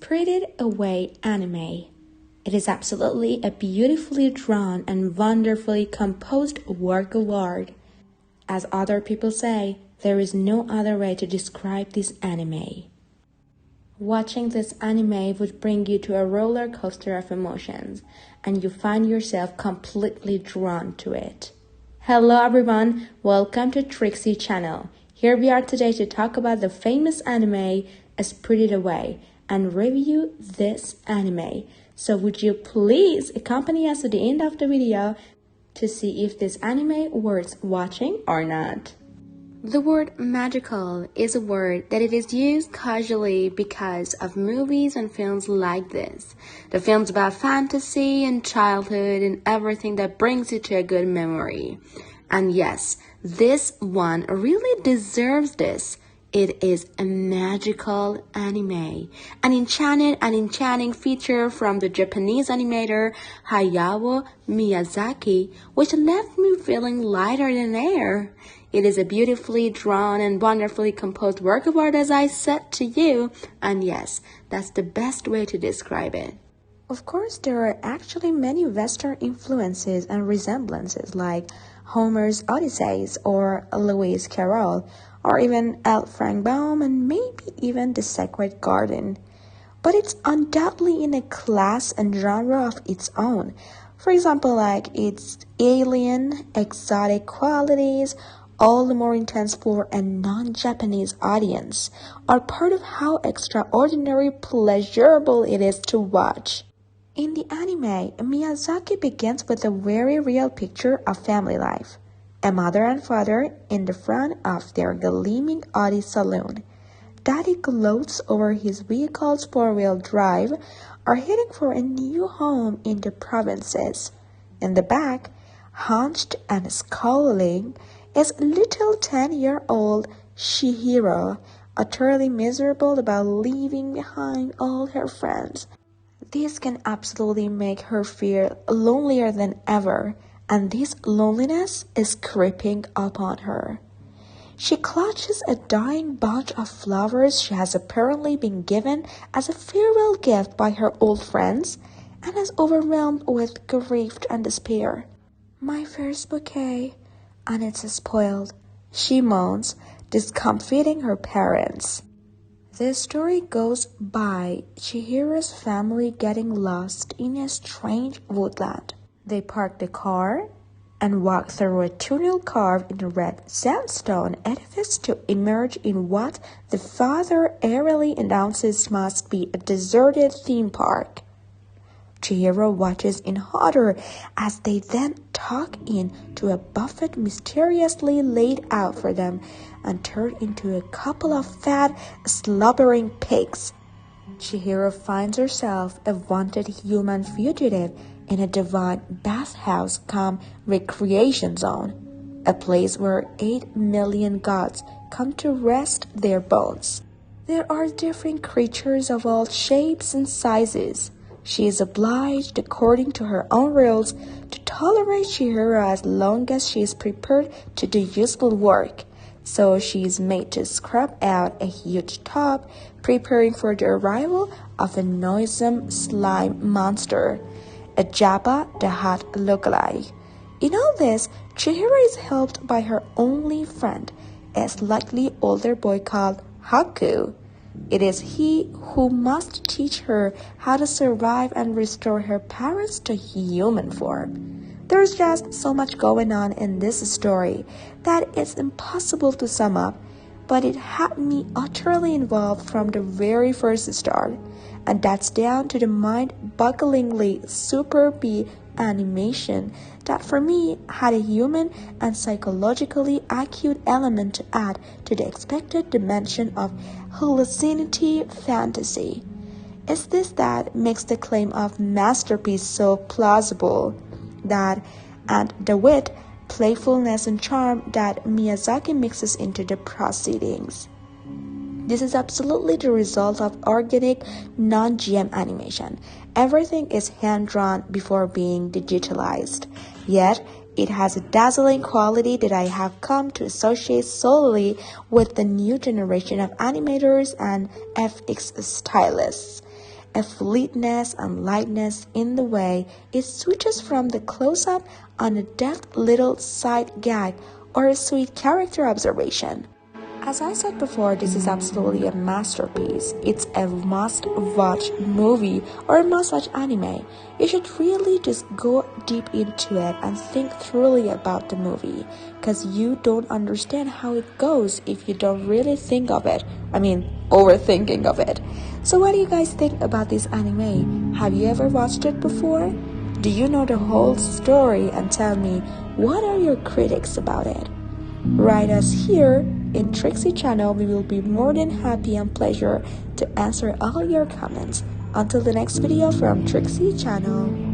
Spirited Away anime. It is absolutely a beautifully drawn and wonderfully composed work of art. As other people say, there is no other way to describe this anime. Watching this anime would bring you to a roller coaster of emotions, and you find yourself completely drawn to it. Hello everyone, welcome to Trixie channel. Here we are today to talk about the famous anime Spirited Away and review this anime. So would you please accompany us to the end of the video to see if this anime worth watching or not. The word magical is a word that it is used casually because of movies and films like this. The films about fantasy and childhood and everything that brings you to a good memory. And yes, this one really deserves this. It is a magical anime, an enchanting feature from the Japanese animator Hayao Miyazaki, which left me feeling lighter than air. It is a beautifully drawn and wonderfully composed work of art, as I said to you, and yes, that's the best way to describe it. Of course, there are actually many Western influences and resemblances like Homer's Odysseys or Lewis Carroll, or even L. Frank Baum and maybe even The Sacred Garden. But it's undoubtedly in a class and genre of its own. For example, like its alien, exotic qualities, all the more intense for a non-Japanese audience, are part of how extraordinary pleasurable it is to watch. In the anime, Miyazaki begins with a very real picture of family life. A mother and father in the front of their gleaming Audi saloon. Daddy gloats over his vehicle's four-wheel drive, are heading for a new home in the provinces. In the back, hunched and scowling, is little 10-year-old Chihiro, utterly miserable about leaving behind all her friends. This can absolutely make her feel lonelier than ever, and this loneliness is creeping upon her. She clutches a dying bunch of flowers she has apparently been given as a farewell gift by her old friends, and is overwhelmed with grief and despair. "My first bouquet, and it's spoiled," she moans, discomfiting her parents. The story goes by Chihiro's family getting lost in a strange woodland. They park the car and walk through a tunnel carved in a red sandstone edifice to emerge in what the father airily announces must be a deserted theme park. Chihiro watches in horror as they then tuck in to a buffet mysteriously laid out for them and turn into a couple of fat, slobbering pigs. Chihiro finds herself a wanted human fugitive in a divine bathhouse come recreation zone, a place where 8 million gods come to rest their bones. There are different creatures of all shapes and sizes. She is obliged, according to her own rules, to tolerate Chihiro as long as she is prepared to do useful work. So she is made to scrub out a huge tub, preparing for the arrival of a noisome slime monster, a Jabba the Hutt lookalike. In all this, Chihiro is helped by her only friend, a slightly older boy called Haku. It is he who must teach her how to survive and restore her parents to human form. There's just so much going on in this story that it's impossible to sum up, but it had me utterly involved from the very first start, and that's down to the mind-bogglingly superb animation that for me had a human and psychologically acute element to add to the expected dimension of hallucinatory fantasy. It's this that makes the claim of masterpiece so plausible, that and the wit, playfulness and charm that Miyazaki mixes into the proceedings. This is absolutely the result of organic, non-GM animation. Everything is hand-drawn before being digitalized. Yet, it has a dazzling quality that I have come to associate solely with the new generation of animators and FX stylists. a fleetness and lightness in the way it switches from the close-up on a deft little side gag or a sweet character observation. As I said before, this is absolutely a masterpiece. It's a must-watch movie or a must-watch anime. You should really just go deep into it and think thoroughly about the movie, because you don't understand how it goes if you don't really think of it. Overthinking of it. So what do you guys think about this anime? Have you ever watched it before? Do you know the whole story? And tell me, what are your critics about it? Write us here in Trixie channel. We will be more than happy and pleasure to answer all your comments. Until the next video from Trixie channel.